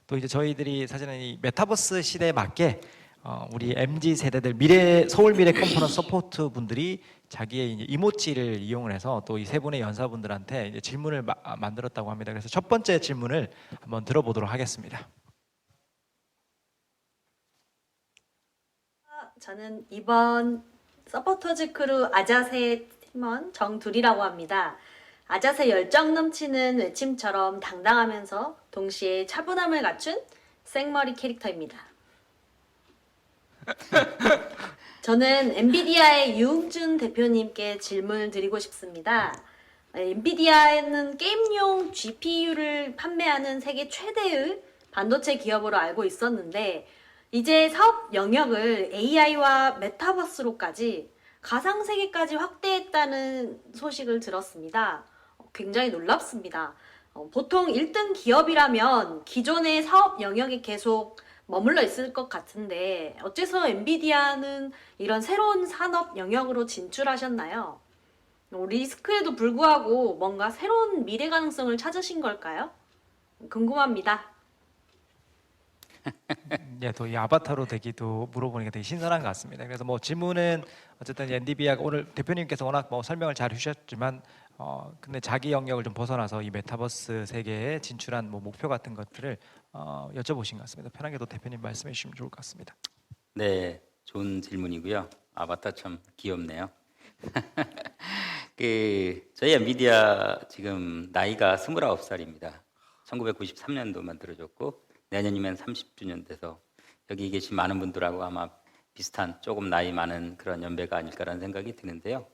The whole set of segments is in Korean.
또 이제 저희들이 사실은 이 메타버스 시대에 맞게 우리 MZ 세대들 미래 서울 미래 컨퍼런스 서포트 분들이 자기의 이제 이모지를 이용을 해서 또 이 세 분의 연사분들한테 이제 질문을 만들었다고 합니다. 그래서 첫 번째 질문을 한번 들어보도록 하겠습니다. 저는 이번 서포터즈 크루 아자세 팀원 정둘이라고 합니다. 아자세 열정 넘치는 외침처럼 당당하면서 동시에 차분함을 갖춘 생머리 캐릭터입니다. 저는 엔비디아의 유흥준 대표님께 질문을 드리고 싶습니다. 엔비디아는 게임용 GPU를 판매하는 세계 최대의 반도체 기업으로 알고 있었는데 이제 사업 영역을 AI와 메타버스로까지 가상세계까지 확대했다는 소식을 들었습니다. 굉장히 놀랍습니다. 보통 1등 기업이라면 기존의 사업 영역에 계속 머물러 있을 것 같은데 어째서 엔비디아는 이런 새로운 산업 영역으로 진출하셨나요? 리스크에도 불구하고 뭔가 새로운 미래 가능성을 찾으신 걸까요? 궁금합니다. 예, 또 이 아바타로 되기도 물어보니까 되게 신선한 것 같습니다. 그래서 뭐 질문은 어쨌든 엔비디아가 오늘 대표님께서 워낙 뭐 설명을 잘 해주셨지만 근데 자기 영역을 좀 벗어나서 이 메타버스 세계에 진출한 뭐 목표 같은 것들을 여쭤보신 것 같습니다. 편하게 또 대표님 말씀해 주시면 좋을 것 같습니다. 네, 좋은 질문이고요. 아바타 참 귀엽네요. 저희 엔비디아 지금 나이가 29살입니다. 1993년도 만들어졌고 내년이면 30주년 돼서 여기 계신 많은 분들하고 아마 비슷한 조금 나이 많은 그런 연배가 아닐까라는 생각이 드는데요.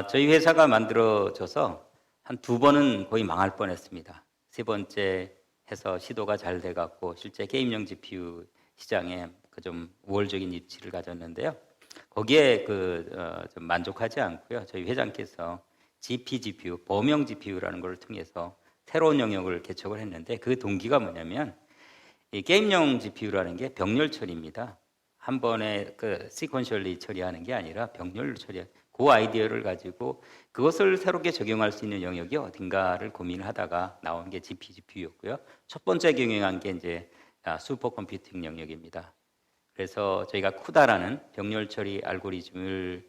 저희 회사가 만들어져서 한 2번은 거의 망할 뻔했습니다. 3번째 해서 시도가 잘 돼갖고 실제 게임용 GPU 시장에 그 좀 우월적인 위치를 가졌는데요. 거기에 좀 만족하지 않고요. 저희 회장께서 GPGPU, 범용 GPU라는 걸 통해서 새로운 영역을 개척을 했는데 그 동기가 뭐냐면 이 게임용 GPU라는 게 병렬 처리입니다. 한 번에 시퀀셜리 처리하는 게 아니라 병렬로 처리하는 그 아이디어를 가지고 그것을 새롭게 적용할 수 있는 영역이 어딘가를 고민을 하다가 나온 게 GPGPU였고요. 첫 번째 경영한 게 이제 슈퍼컴퓨팅 영역입니다. 그래서 저희가 쿠다라는 병렬 처리 알고리즘을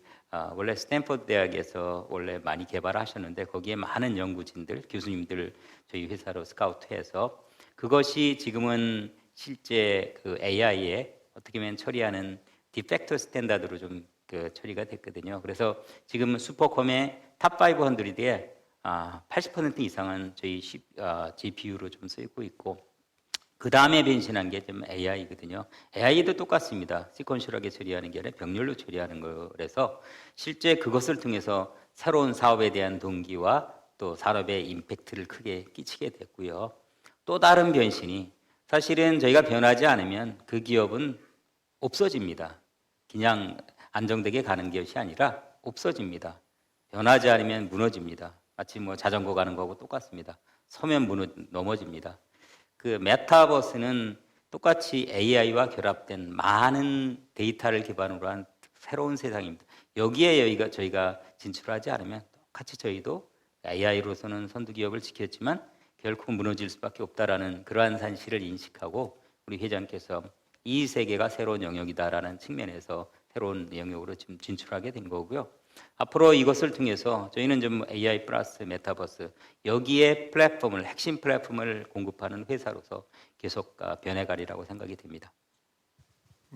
원래 스탠퍼드 대학에서 원래 많이 개발하셨는데 거기에 많은 연구진들, 교수님들 저희 회사로 스카우트해서 그것이 지금은 실제 그 AI에 어떻게 보면 처리하는 디팩토 스탠다드로 좀 처리가 됐거든요. 그래서 지금은 슈퍼컴의 탑 500에 80% 이상은 저희 GPU로 좀 쓰이고 있고 그 다음에 변신한 게 좀 AI거든요. AI도 똑같습니다. 시퀀셜하게 처리하는 게 아니라 병렬로 처리하는 거라서 실제 그것을 통해서 새로운 사업에 대한 동기와 또 산업에 임팩트를 크게 끼치게 됐고요. 또 다른 변신이 사실은 저희가 변하지 않으면 그 기업은 없어집니다. 그냥 안정되게 가는 것이 아니라 없어집니다. 변하지 않으면 무너집니다. 마치 뭐 자전거 가는 거하고 똑같습니다. 서면 넘어집니다. 그 메타버스는 똑같이 AI와 결합된 많은 데이터를 기반으로 한 새로운 세상입니다. 여기에 저희가 진출하지 않으면 똑같이 저희도 AI로서는 선두 기업을 지켰지만 결코 무너질 수밖에 없다라는 그러한 사실을 인식하고 우리 회장께서 이 세계가 새로운 영역이다라는 측면에서 새로운 영역으로 지금 진출하게 된 거고요. 앞으로 이것을 통해서 저희는 좀 AI 플러스 메타버스 여기에 핵심 플랫폼을 공급하는 회사로서 계속 변해가리라고 생각이 됩니다.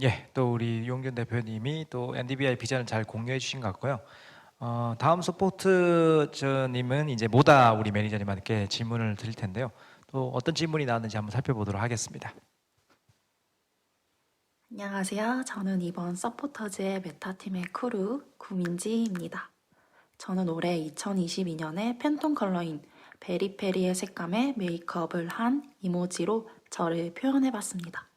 예, 또 우리 용균 대표님이 또 엔비디아의 비전을 잘 공유해 주신 것 같고요. 다음 서포트님은 이제 모다 우리 매니저님께 질문을 드릴 텐데요. 또 어떤 질문이 나왔는지 한번 살펴보도록 하겠습니다. 안녕하세요. 저는 이번 서포터즈의 메타팀의 크루 구민지입니다. 저는 올해 2022년에 팬톤 컬러인 베리페리의 색감의 메이크업을 한 이모지로 저를 표현해봤습니다.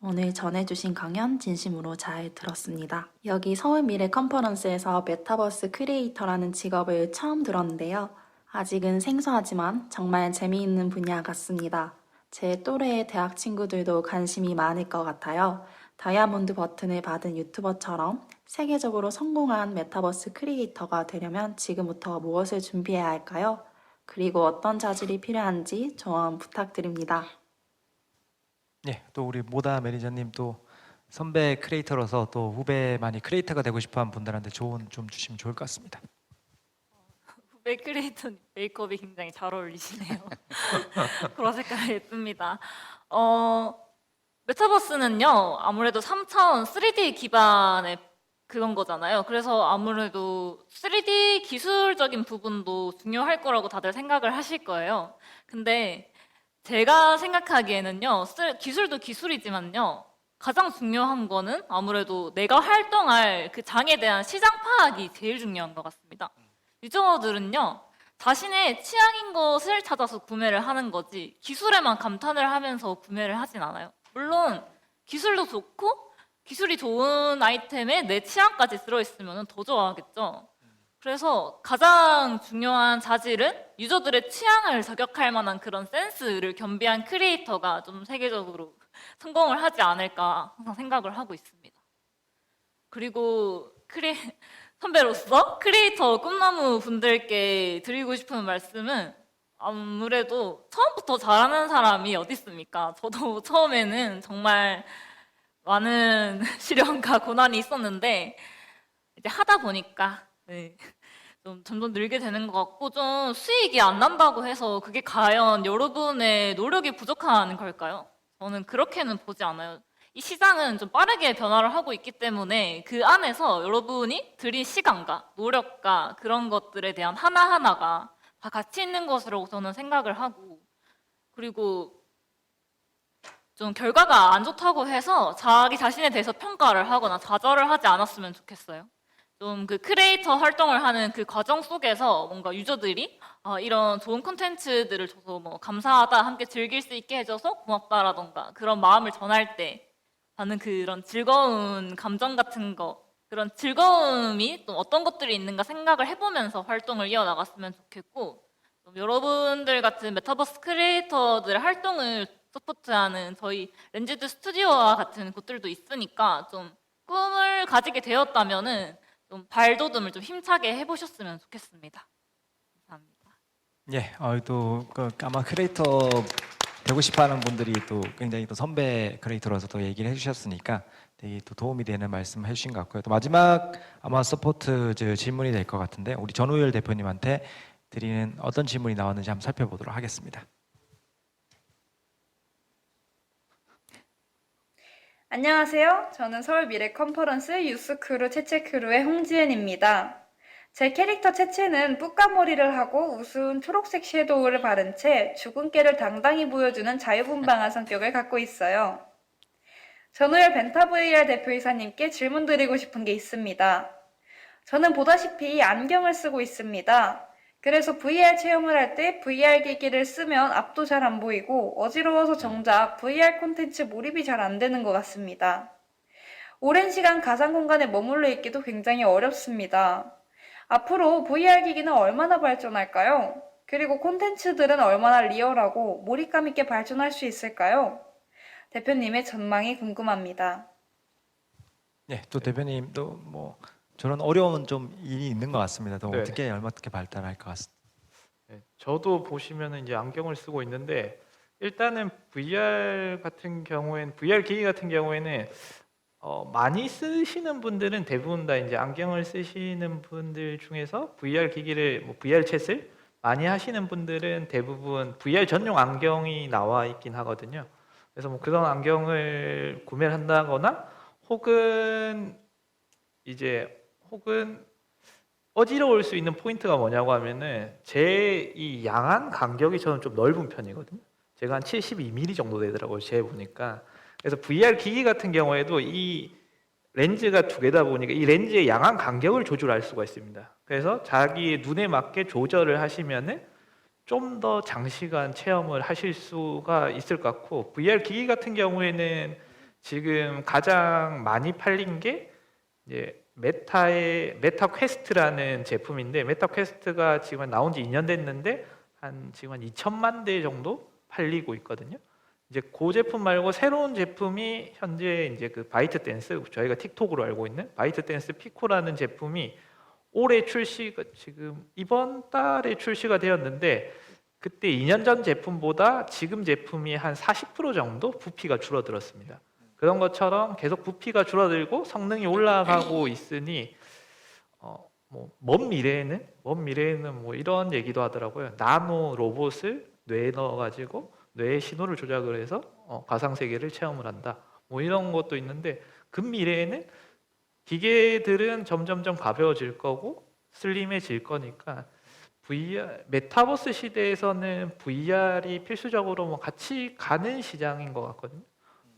오늘 전해주신 강연 진심으로 잘 들었습니다. 여기 서울 미래 컨퍼런스에서 메타버스 크리에이터라는 직업을 처음 들었는데요. 아직은 생소하지만 정말 재미있는 분야 같습니다. 제 또래의 대학 친구들도 관심이 많을 것 같아요. 다이아몬드 버튼을 받은 유튜버처럼 세계적으로 성공한 메타버스 크리에이터가 되려면 지금부터 무엇을 준비해야 할까요? 그리고 어떤 자질이 필요한지 조언 부탁드립니다. 예, 또 우리 모다 매니저님 또 선배 크리에이터로서 또 후배 많이 크리에이터가 되고 싶어하는 분들한테 조언 좀 주시면 좋을 것 같습니다. 후배 크리에이터 메이크업이 굉장히 잘 어울리시네요. 그런 색깔이 예쁩니다. 메타버스는요, 아무래도 3차원 3D 기반의 그런 거잖아요. 그래서 아무래도 3D 기술적인 부분도 중요할 거라고 다들 생각을 하실 거예요. 근데 제가 생각하기에는요, 기술도 기술이지만요, 가장 중요한 거는 아무래도 내가 활동할 그 장에 대한 시장 파악이 제일 중요한 것 같습니다. 유저들은요, 자신의 취향인 것을 찾아서 구매를 하는 거지 기술에만 감탄을 하면서 구매를 하진 않아요. 물론 기술도 좋고 기술이 좋은 아이템에 내 취향까지 들어있으면 더 좋아하겠죠. 그래서 가장 중요한 자질은 유저들의 취향을 저격할 만한 그런 센스를 겸비한 크리에이터가 좀 세계적으로 성공을 하지 않을까 항상 생각을 하고 있습니다. 그리고 선배로서 크리에이터 꿈나무 분들께 드리고 싶은 말씀은 아무래도 처음부터 잘하는 사람이 어디 있습니까? 저도 처음에는 정말 많은 시련과 고난이 있었는데 이제 하다 보니까 네, 좀 점점 늘게 되는 것 같고 좀 수익이 안 난다고 해서 그게 과연 여러분의 노력이 부족한 걸까요? 저는 그렇게는 보지 않아요. 이 시장은 좀 빠르게 변화를 하고 있기 때문에 그 안에서 여러분이 들인 시간과 노력과 그런 것들에 대한 하나하나가 다 가치 있는 것으로 저는 생각을 하고 그리고 좀 결과가 안 좋다고 해서 자기 자신에 대해서 평가를 하거나 좌절을 하지 않았으면 좋겠어요. 좀 그 크리에이터 활동을 하는 그 과정 속에서 뭔가 유저들이 이런 좋은 콘텐츠들을 줘서 뭐 감사하다, 함께 즐길 수 있게 해줘서 고맙다라던가 그런 마음을 전할 때 받는 그런 즐거운 감정 같은 거, 그런 즐거움이 또 어떤 것들이 있는가 생각을 해보면서 활동을 이어나갔으면 좋겠고 좀 여러분들 같은 메타버스 크리에이터들의 활동을 서포트하는 저희 렌지드 스튜디오와 같은 곳들도 있으니까 좀 꿈을 가지게 되었다면은 좀 발돋움을 좀 힘차게 해보셨으면 좋겠습니다. 감사합니다. 예, 아마 크리에이터 되고 싶어하는 분들이 또 굉장히 또 선배 크리에이터로서 또 얘기를 해주셨으니까 되게 또 도움이 되는 말씀 해주신 것 같고요. 또 마지막 아마 서포트 질문이 될 것 같은데 우리 전우열 대표님한테 드리는 어떤 질문이 나왔는지 한번 살펴보도록 하겠습니다. 안녕하세요. 저는 서울 미래 컨퍼런스 유스크루 채채크루의 홍지은입니다. 제 캐릭터 채채는 뿌까머리를 하고 우스운 초록색 섀도우를 바른 채 죽은 깨를 당당히 보여주는 자유분방한 성격을 갖고 있어요. 전우열 벤타 VR 대표이사님께 질문 드리고 싶은 게 있습니다. 저는 보다시피 안경을 쓰고 있습니다. 그래서 VR 체험을 할 때 VR 기기를 쓰면 앞도 잘 안 보이고 어지러워서 정작 VR 콘텐츠 몰입이 잘 안 되는 것 같습니다. 오랜 시간 가상 공간에 머물러 있기도 굉장히 어렵습니다. 앞으로 VR 기기는 얼마나 발전할까요? 그리고 콘텐츠들은 얼마나 리얼하고 몰입감 있게 발전할 수 있을까요? 대표님의 전망이 궁금합니다. 예, 또 대표님도 뭐 저런 어려움은 좀 있는 것 같습니다. 또 네. 어떻게 발달할 것 같습니다. 네, 저도 보시면은 이제 안경을 쓰고 있는데 일단은 VR 기기 같은 경우에는 많이 쓰시는 분들은 대부분 다 이제 안경을 쓰시는 분들 중에서 VR 기기를 VR 챗을 많이 하시는 분들은 대부분 VR 전용 안경이 나와 있긴 하거든요. 그래서 뭐 그런 안경을 구매를 한다거나 혹은 어지러울 수 있는 포인트가 뭐냐고 하면은 제 이 양안 간격이 저는 좀 넓은 편이거든요. 제가 한 72mm 정도 되더라고요. 재 보니까. 그래서 VR 기기 같은 경우에도 이 렌즈가 두 개다 보니까 이 렌즈의 양안 간격을 조절할 수가 있습니다. 그래서 자기 눈에 맞게 조절을 하시면은 좀 더 장시간 체험을 하실 수가 있을 것 같고 VR 기기 같은 경우에는 지금 가장 많이 팔린 게 이제 메타의 메타 퀘스트라는 제품인데 메타 퀘스트가 지금 나온 지 2년 됐는데 지금 한 2천만 대 정도 팔리고 있거든요. 이제 그 제품 말고 새로운 제품이 현재 이제 그 바이트 댄스 저희가 틱톡으로 알고 있는 바이트 댄스 피코라는 제품이 올해 지금 이번 달에 출시가 되었는데 그때 2년 전 제품보다 지금 제품이 한 40% 정도 부피가 줄어들었습니다. 그런 것처럼 계속 부피가 줄어들고 성능이 올라가고 있으니 먼 미래에는 뭐 이런 얘기도 하더라고요. 나노 로봇을 뇌에 넣어가지고 뇌의 신호를 조작을 해서 가상 세계를 체험을 한다. 뭐 이런 것도 있는데 근미래에는 기계들은 점점점 가벼워질 거고 슬림해질 거니까 VR 메타버스 시대에서는 VR이 필수적으로 뭐 같이 가는 시장인 것 같거든요.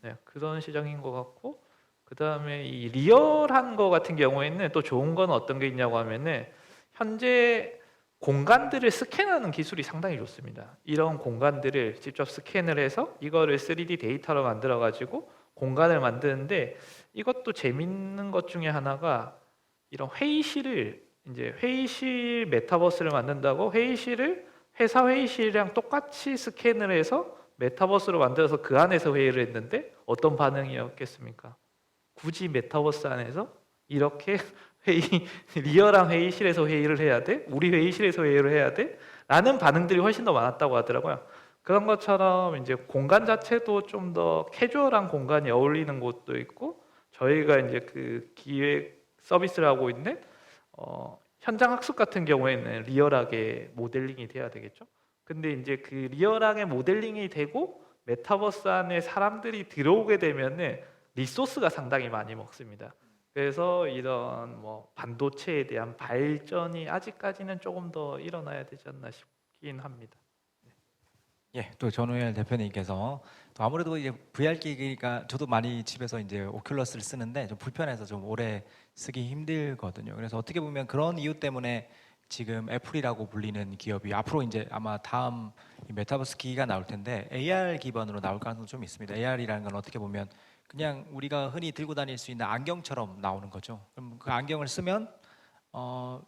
네, 그런 시장인 것 같고 그 다음에 이 리얼한 거 같은 경우에는 또 좋은 건 어떤 게 있냐고 하면은 현재 공간들을 스캔하는 기술이 상당히 좋습니다. 이런 공간들을 직접 스캔을 해서 이거를 3D 데이터로 만들어 가지고 공간을 만드는데 이것도 재밌는 것 중에 하나가 이런 회의실 메타버스를 만든다고 회의실을 회사 회의실이랑 똑같이 스캔을 해서 메타버스로 만들어서 그 안에서 회의를 했는데 어떤 반응이었겠습니까? 굳이 메타버스 안에서 이렇게 리얼한 회의실에서 회의를 해야 돼? 우리 회의실에서 회의를 해야 돼? 라는 반응들이 훨씬 더 많았다고 하더라고요. 그런 것처럼 이제 공간 자체도 좀 더 캐주얼한 공간이 어울리는 곳도 있고 저희가 이제 그 기획 서비스를 하고 있는 현장 학습 같은 경우에는 리얼하게 모델링이 돼야 되겠죠. 근데 이제 그 리얼하게 모델링이 되고 메타버스 안에 사람들이 들어오게 되면은 리소스가 상당히 많이 먹습니다. 그래서 이런 뭐 반도체에 대한 발전이 아직까지는 조금 더 일어나야 되지 않나 싶긴 합니다. 예, 또 전우열 대표님께서 또 아무래도 이제 VR 기기가 저도 많이 집에서 이제 오큘러스를 쓰는데 좀 불편해서 좀 오래 쓰기 힘들거든요. 그래서 어떻게 보면 그런 이유 때문에 지금 애플이라고 불리는 기업이 앞으로 이제 아마 다음 이 메타버스 기기가 나올 텐데 AR 기반으로 나올 가능성이 좀 있습니다. AR이라는 건 어떻게 보면 그냥 우리가 흔히 들고 다닐 수 있는 안경처럼 나오는 거죠. 그럼 그 안경을 쓰면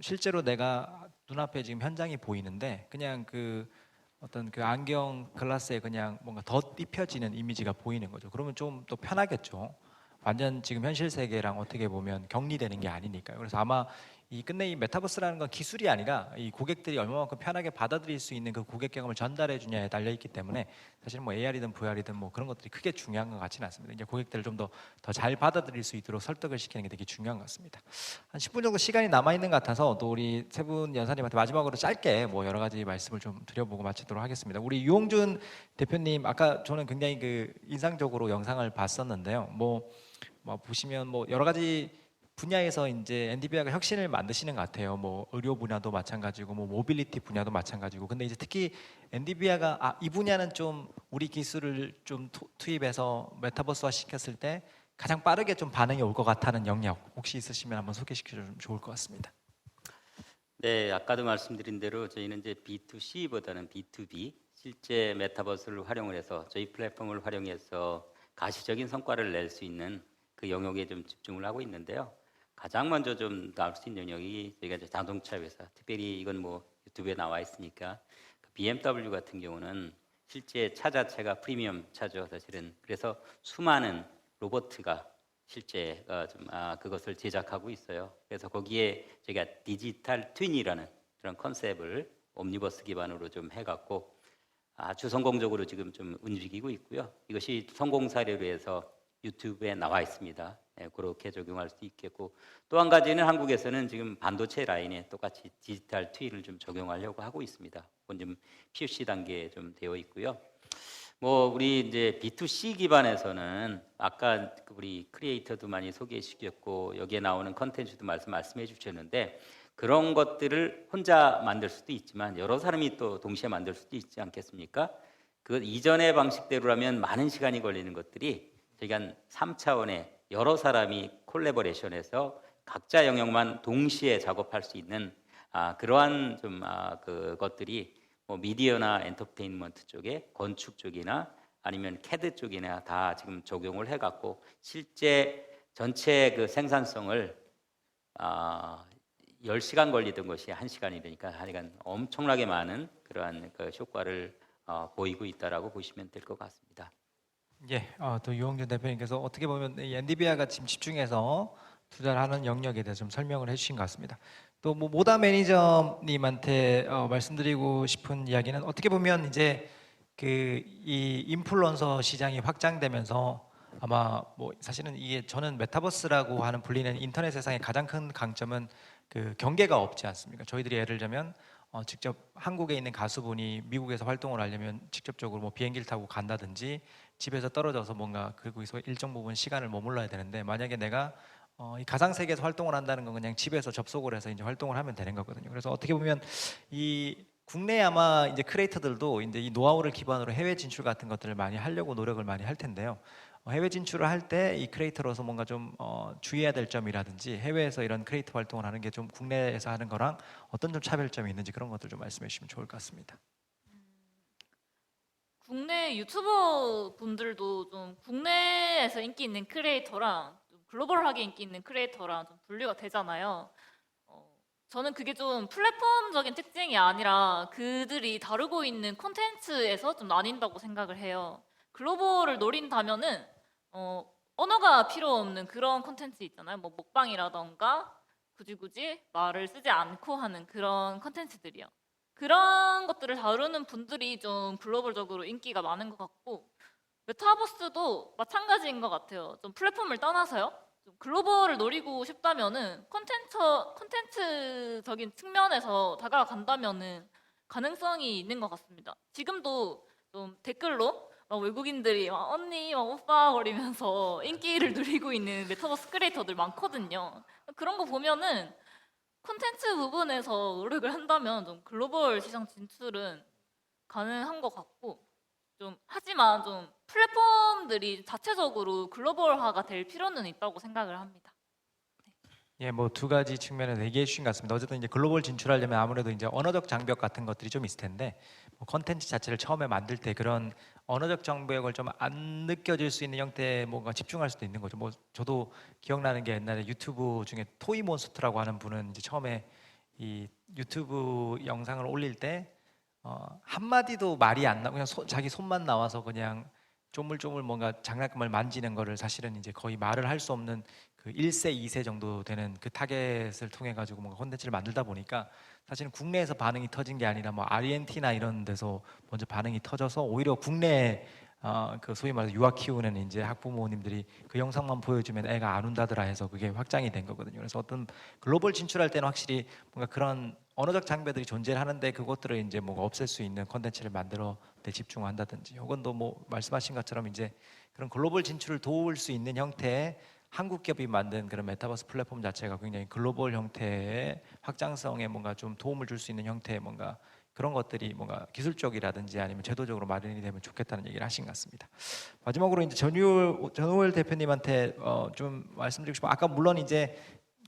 실제로 내가 눈앞에 지금 현장이 보이는데 그냥 그 어떤 그 안경 글라스에 그냥 뭔가 덧 입혀지는 이미지가 보이는 거죠. 그러면 좀 더 편하겠죠. 완전 지금 현실 세계랑 어떻게 보면 격리되는 게 아니니까요. 그래서 아마 끝내 이 메타버스라는 건 기술이 아니라 이 고객들이 얼마만큼 편하게 받아들일 수 있는 그 고객 경험을 전달해 주냐에 달려 있기 때문에 사실 뭐 AR이든 VR이든 뭐 그런 것들이 크게 중요한 것 같지는 않습니다. 이제 고객들을 좀 더 잘 받아들일 수 있도록 설득을 시키는 게 되게 중요한 것 같습니다. 한 10분 정도 시간이 남아 있는 것 같아서 또 우리 세 분 연사님한테 마지막으로 짧게 뭐 여러 가지 말씀을 좀 드려보고 마치도록 하겠습니다. 우리 유홍준 대표님 아까 저는 굉장히 그 인상적으로 영상을 봤었는데요. 뭐 보시면 뭐 여러 가지 분야에서 이제 엔디비아가 혁신을 만드시는 것 같아요. 뭐 의료 분야도 마찬가지고, 뭐 모빌리티 분야도 마찬가지고. 근데 이제 특히 엔디비아가 이 분야는 좀 우리 기술을 좀 투입해서 메타버스화 시켰을 때 가장 빠르게 좀 반응이 올 것 같다는 영역 혹시 있으시면 한번 소개시켜주면 좋을 것 같습니다. 네, 아까도 말씀드린 대로 저희는 이제 B2C보다는 B2B 실제 메타버스를 활용을 해서 저희 플랫폼을 활용해서 가시적인 성과를 낼 수 있는 그 영역에 좀 집중을 하고 있는데요. 가장 먼저 좀 나올 수 있는 영역이 저희가 이제 자동차 회사, 특별히 이건 뭐 유튜브에 나와 있으니까 BMW 같은 경우는 실제 차 자체가 프리미엄 차죠, 사실은. 그래서 수많은 로봇가 실제 그것을 제작하고 있어요. 그래서 거기에 저희가 디지털 트윈이라는 그런 컨셉을 옴니버스 기반으로 좀 해갖고 아주 성공적으로 지금 좀 움직이고 있고요. 이것이 성공 사례로 해서 유튜브에 나와 있습니다. 네, 그렇게 적용할 수 있겠고 또 한 가지는 한국에서는 지금 반도체 라인에 똑같이 디지털 트윈을 좀 적용하려고 하고 있습니다. 그건 좀 POC 단계에 좀 되어 있고요. 뭐 우리 이제 B2C 기반에서는 아까 우리 크리에이터도 많이 소개해주셨고 여기에 나오는 컨텐츠도 말씀해 주셨는데 그런 것들을 혼자 만들 수도 있지만 여러 사람이 또 동시에 만들 수도 있지 않겠습니까? 그 이전의 방식대로라면 많은 시간이 걸리는 것들이 저희가 한 3차원의 여러 사람이 콜래버레이션해서 각자 영역만 동시에 작업할 수 있는 그러한 좀 그것들이 뭐 미디어나 엔터테인먼트 쪽에 건축 쪽이나 아니면 캐드 쪽이나 다 지금 적용을 해갖고 실제 전체 그 생산성을 10시간 걸리던 것이 1시간이 되니까 하여간 엄청나게 많은 그러한 그 효과를 보이고 있다라고 보시면 될 것 같습니다. 예, 또 유홍준 대표님께서 어떻게 보면 이 엔디비아가 지금 집중해서 투자를 하는 영역에 대해서 좀 설명을 해주신 것 같습니다. 또 뭐 모다 매니저님한테 말씀드리고 싶은 이야기는 어떻게 보면 이제 그 이 인플루언서 시장이 확장되면서 아마 뭐 사실은 이게 저는 메타버스라고 하는 불리는 인터넷 세상의 가장 큰 강점은 그 경계가 없지 않습니까? 저희들이 예를 들면 직접 한국에 있는 가수분이 미국에서 활동을 하려면 직접적으로 뭐 비행기를 타고 간다든지 집에서 떨어져서 뭔가 거기서 일정 부분 시간을 머물러야 되는데 만약에 내가 이 가상 세계에서 활동을 한다는 건 그냥 집에서 접속을 해서 이제 활동을 하면 되는 거거든요. 그래서 어떻게 보면 이 국내 아마 이제 크리에이터들도 이제 이 노하우를 기반으로 해외 진출 같은 것들을 많이 하려고 노력을 많이 할 텐데요. 해외 진출을 할 때 이 크리에이터로서 뭔가 좀 주의해야 될 점이라든지 해외에서 이런 크리에이터 활동을 하는 게 좀 국내에서 하는 거랑 어떤 좀 차별점이 있는지 그런 것들 좀 말씀해 주시면 좋을 것 같습니다. 국내 유튜버 분들도 좀 국내에서 인기 있는 크리에이터랑 좀 글로벌하게 인기 있는 크리에이터랑 좀 분류가 되잖아요. 저는 그게 좀 플랫폼적인 특징이 아니라 그들이 다루고 있는 콘텐츠에서 좀 나뉜다고 생각을 해요. 글로벌을 노린다면은 언어가 필요 없는 그런 콘텐츠 있잖아요. 뭐 먹방이라던가 굳이 말을 쓰지 않고 하는 그런 콘텐츠들이요. 그런 것들을 다루는 분들이 좀 글로벌적으로 인기가 많은 것 같고 메타버스도 마찬가지인 것 같아요. 좀 플랫폼을 떠나서요. 좀 글로벌을 노리고 싶다면은 콘텐츠적인 측면에서 다가간다면은 가능성이 있는 것 같습니다. 지금도 좀 댓글로 막 외국인들이 막 언니, 막 오빠 거리면서 인기를 누리고 있는 메타버스 크리에이터들 많거든요. 그런 거 보면은 콘텐츠 부분에서 노력을 한다면 좀 글로벌 시장 진출은 가능한 것 같고 좀 하지만 좀 플랫폼들이 자체적으로 글로벌화가 될 필요는 있다고 생각을 합니다. 예, 뭐 두 가지 측면에서 얘기해 주신 것 같습니다. 어쨌든 이제 글로벌 진출하려면 아무래도 이제 언어적 장벽 같은 것들이 좀 있을 텐데 뭐 컨텐츠 자체를 처음에 만들 때 그런 언어적 장벽을 좀 안 느껴질 수 있는 형태에 뭔가 집중할 수도 있는 거죠. 뭐 저도 기억나는 게 옛날에 유튜브 중에 토이몬스터라고 하는 분은 이제 처음에 이 유튜브 영상을 올릴 때 한마디도 말이 안 나고 그냥 자기 손만 나와서 그냥 쪼물쪼물 뭔가 장난감을 만지는 거를 사실은 이제 거의 말을 할 수 없는 그 1세, 2세 정도 되는 그 타겟을 통해 가지고 뭔가 콘텐츠를 만들다 보니까 사실은 국내에서 반응이 터진 게 아니라 뭐 아르헨티나 이런 데서 먼저 반응이 터져서 오히려 국내 그 소위 말해서 유아 키우는 이제 학부모님들이 그 영상만 보여주면 애가 안 운다더라 해서 그게 확장이 된 거거든요. 그래서 어떤 글로벌 진출할 때는 확실히 뭔가 그런 언어적 장벽들이 존재하는데 그것들을 이제 뭔가 없앨 수 있는 콘텐츠를 만들어 대 집중한다든지 혹은 또 뭐 말씀하신 것처럼 이제 그런 글로벌 진출을 도울 수 있는 형태의 한국 기업이 만든 그런 메타버스 플랫폼 자체가 굉장히 글로벌 형태의 확장성에 뭔가 좀 도움을 줄 수 있는 형태의 뭔가 그런 것들이 뭔가 기술적이라든지 아니면 제도적으로 마련이 되면 좋겠다는 얘기를 하신 것 같습니다. 마지막으로 이제 전우월 대표님한테 좀 말씀드리고 싶어. 아까 물론 이제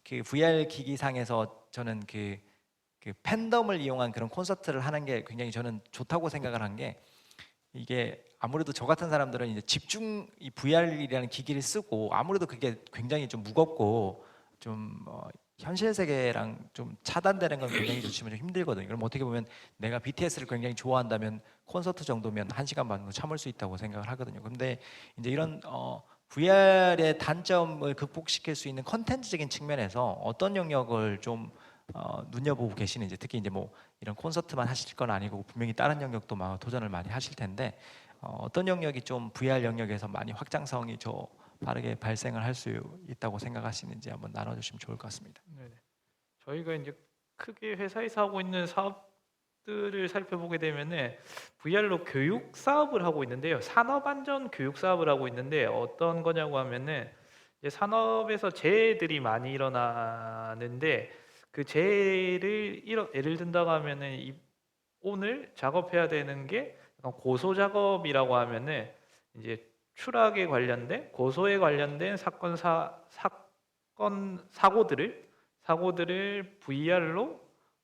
그 VR 기기상에서 저는 그 팬덤을 이용한 그런 콘서트를 하는 게 굉장히 저는 좋다고 생각을 한 게 이게 아무래도 저 같은 사람들은 이제 이 VR이라는 기기를 쓰고 아무래도 그게 굉장히 좀 무겁고 좀 현실 세계랑 좀 차단되는 건 굉장히 좋지만 좀 힘들거든요. 그럼 어떻게 보면 내가 BTS를 굉장히 좋아한다면 콘서트 정도면 1시간 반도 참을 수 있다고 생각을 하거든요. 근데 이제 이런 VR의 단점을 극복시킬 수 있는 컨텐츠적인 측면에서 어떤 영역을 좀 눈여보고 계시는지 특히 이제 뭐 이런 콘서트만 하실 건 아니고 분명히 다른 영역도 막 도전을 많이 하실 텐데 어떤 영역이 좀 VR 영역에서 많이 확장성이 빠르게 발생을 할 수 있다고 생각하시는지 한번 나눠주시면 좋을 것 같습니다. 네네. 저희가 이제 크게 회사에서 하고 있는 사업들을 살펴보게 되면은 VR로 교육 사업을 하고 있는데요. 산업안전 교육 사업을 하고 있는데 어떤 거냐고 하면은 이제 산업에서 재해들이 많이 일어나는데 그 재해를 예를 든다고 하면은 오늘 작업해야 되는 게 약간 고소 작업이라고 하면은 이제 추락에 관련된 고소에 관련된 사고들을 VR로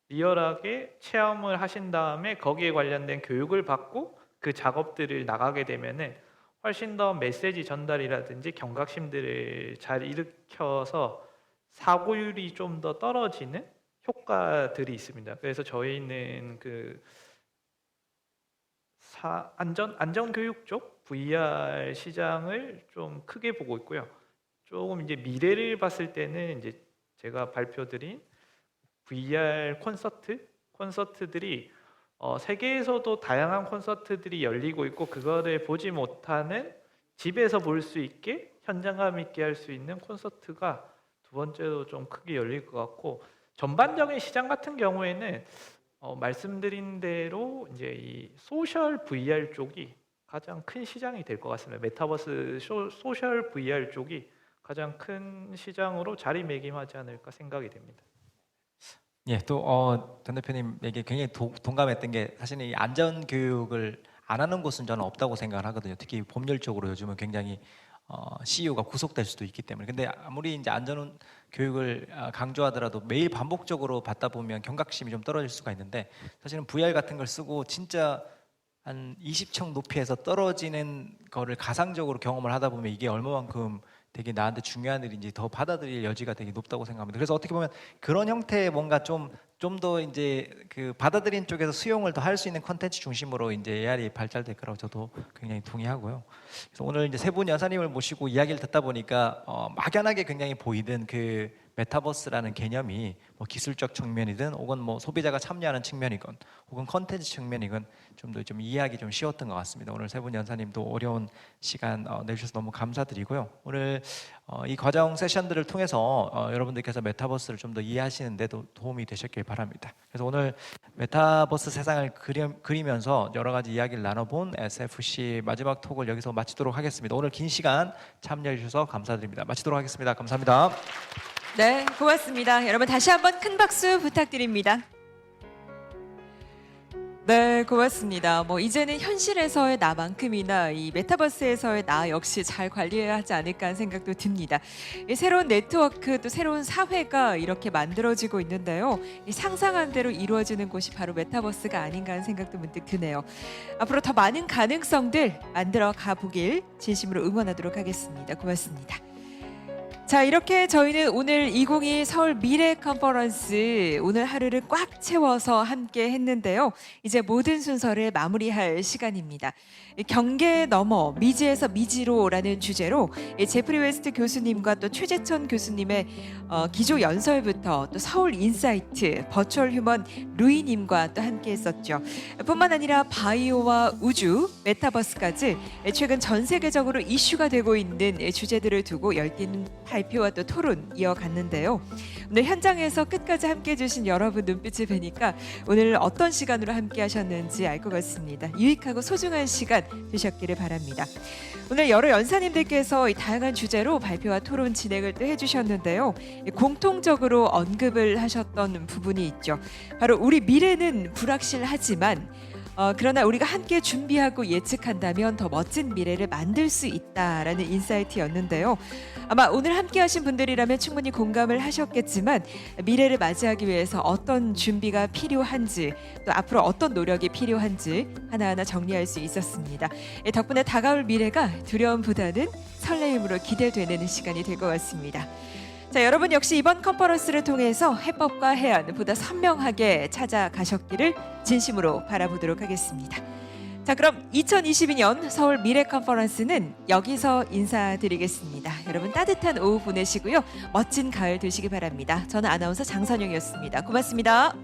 리얼하게 체험을 하신 다음에 거기에 관련된 교육을 받고 그 작업들을 나가게 되면은 훨씬 더 메시지 전달이라든지 경각심들을 잘 일으켜서 사고율이 좀 더 떨어지는 효과들이 있습니다. 그래서 저희는 그 안전교육 쪽 VR 시장을 좀 크게 보고 있고요. 조금 이제 미래를 봤을 때는 이제 제가 발표드린 VR 콘서트들이 세계에서도 다양한 콘서트들이 열리고 있고 그거를 보지 못하는 집에서 볼 수 있게 현장감 있게 할 수 있는 콘서트가 두 번째로 좀 크게 열릴 것 같고 전반적인 시장 같은 경우에는 말씀드린 대로 이제 이 소셜 VR 쪽이 가장 큰 시장이 될 것 같습니다. 메타버스 소셜 VR 쪽이 가장 큰 시장으로 자리매김하지 않을까 생각이 됩니다. 예, 또 전 대표님에게 굉장히 동감했던 게 사실 이 안전 교육을 안 하는 곳은 저는 없다고 생각을 하거든요. 특히 법률 쪽으로 요즘은 굉장히 CEO가 구속될 수도 있기 때문에. 근데 아무리 이제 안전 교육을 강조하더라도 매일 반복적으로 받다 보면 경각심이 좀 떨어질 수가 있는데 사실은 VR 같은 걸 쓰고 진짜 한 20층 높이에서 떨어지는 거를 가상적으로 경험을 하다 보면 이게 얼마만큼 되게 나한테 중요한 일인지 더 받아들일 여지가 되게 높다고 생각합니다. 그래서 어떻게 보면 그런 형태의 뭔가 좀 더 이제 그 받아들인 쪽에서 수용을 더 할 수 있는 컨텐츠 중심으로 이제 AR이 발달될 거라고 저도 굉장히 동의하고요. 그래서 오늘 이제 세 분 여사님을 모시고 이야기를 듣다 보니까 막연하게 굉장히 보이던 그 메타버스라는 개념이 뭐 기술적 측면이든 혹은 뭐 소비자가 참여하는 측면이건 혹은 컨텐츠 측면이건 좀 더 좀 이해하기 좀 쉬웠던 것 같습니다. 오늘 세 분 연사님도 어려운 시간 내주셔서 너무 감사드리고요. 오늘 이 과정 세션들을 통해서 여러분들께서 메타버스를 좀 더 이해하시는데도 도움이 되셨길 바랍니다. 그래서 오늘 메타버스 세상을 그리면서 여러 가지 이야기를 나눠본 SFC 마지막 톡을 여기서 마치도록 하겠습니다. 오늘 긴 시간 참여해 주셔서 감사드립니다. 마치도록 하겠습니다. 감사합니다. 네, 고맙습니다. 여러분 다시 한번 큰 박수 부탁드립니다. 네, 고맙습니다. 이제는 현실에서의 나만큼이나 이 메타버스에서의 나 역시 잘 관리해야 하지 않을까 하는 생각도 듭니다. 이 새로운 네트워크 또 새로운 사회가 이렇게 만들어지고 있는데요. 이 상상한 대로 이루어지는 곳이 바로 메타버스가 아닌가 하는 생각도 문득 드네요. 앞으로 더 많은 가능성들 만들어 가보길 진심으로 응원하도록 하겠습니다. 고맙습니다. 자, 이렇게 저희는 오늘 2022 서울 미래 컨퍼런스 오늘 하루를 꽉 채워서 함께 했는데요. 이제 모든 순서를 마무리할 시간입니다. 경계 넘어 미지에서 미지로라는 주제로 제프리 웨스트 교수님과 또 최재천 교수님의 기조 연설부터 또 서울 인사이트 버추얼 휴먼 루이님과 또 함께 했었죠. 뿐만 아니라 바이오와 우주, 메타버스까지 최근 전 세계적으로 이슈가 되고 있는 주제들을 두고 열띤 발표와 또 토론 이어갔는데요. 오늘 현장에서 끝까지 함께해 주신 여러분 눈빛을 뵈니까 오늘 어떤 시간으로 함께 하셨는지 알 것 같습니다. 유익하고 소중한 시간 되셨기를 바랍니다. 오늘 여러 연사님들께서 이 다양한 주제로 발표와 토론 진행을 또 해주셨는데요. 공통적으로 언급을 하셨던 부분이 있죠. 바로 우리 미래는 불확실하지만 그러나 우리가 함께 준비하고 예측한다면 더 멋진 미래를 만들 수 있다라는 인사이트였는데요. 아마 오늘 함께 하신 분들이라면 충분히 공감을 하셨겠지만 미래를 맞이하기 위해서 어떤 준비가 필요한지 또 앞으로 어떤 노력이 필요한지 하나하나 정리할 수 있었습니다. 덕분에 다가올 미래가 두려움보다는 설레임으로 기대되는 시간이 될 것 같습니다. 자, 여러분 역시 이번 컨퍼런스를 통해서 해법과 해안 보다 선명하게 찾아가셨기를 진심으로 바라보도록 하겠습니다. 자, 그럼 2022년 서울 미래 컨퍼런스는 여기서 인사드리겠습니다. 여러분 따뜻한 오후 보내시고요. 멋진 가을 되시기 바랍니다. 저는 아나운서 장선영이었습니다. 고맙습니다.